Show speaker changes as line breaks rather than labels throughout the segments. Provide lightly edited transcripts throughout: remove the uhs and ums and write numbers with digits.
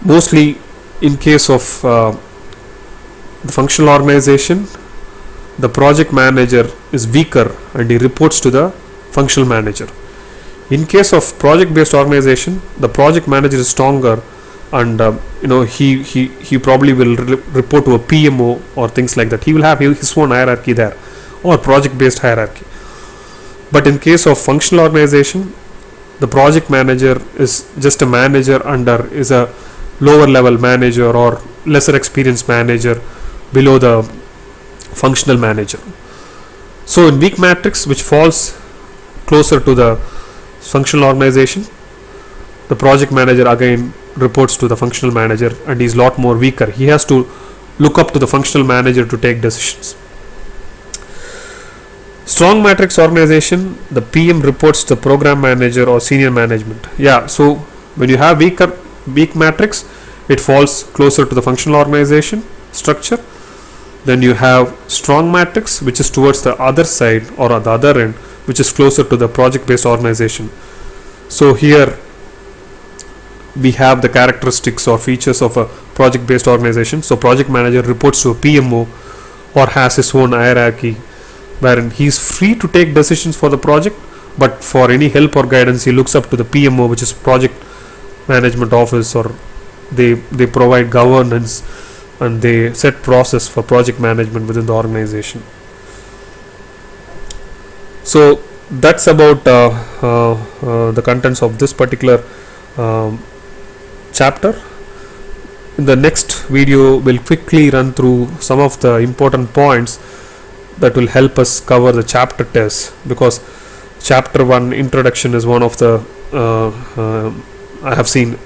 Mostly in case of the functional organization, the project manager is weaker and he reports to the functional manager. In case of project based organization, the project manager is stronger, and he probably will report to a PMO or things like that. He will have his own hierarchy there, or project based hierarchy. But in case of functional organization, the project manager is just a manager under, is a lower level manager or lesser experienced manager below the functional manager. So in weak matrix, which falls closer to the functional organization, the project manager again reports to the functional manager, and he's a lot more weaker. He has to look up to the functional manager to take decisions. Strong matrix organization, the PM reports to the program manager or senior management. Yeah, so when you have weak matrix, it falls closer to the functional organization structure. Then you have strong matrix, which is towards the other side or at the other end, which is closer to the project based organization. So here we have the characteristics or features of a project based organization. So project manager reports to a PMO or has his own hierarchy, wherein he is free to take decisions for the project, but for any help or guidance he looks up to the PMO, which is project management office, or they provide governance and they set process for project management within the organization. So that's about the contents of this particular chapter. In the next video, we'll quickly run through some of the important points that will help us cover the chapter test, because chapter 1 introduction is one of the I have seen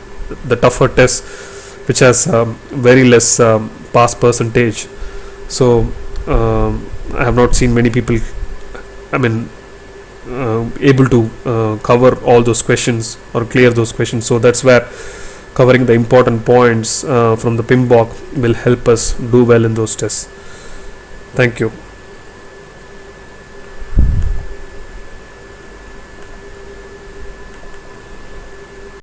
the tougher tests, which has very less pass percentage. So I have not seen many people able to cover all those questions or clear those questions. So that's where covering the important points from the PMBOK will help us do well in those tests. Thank you.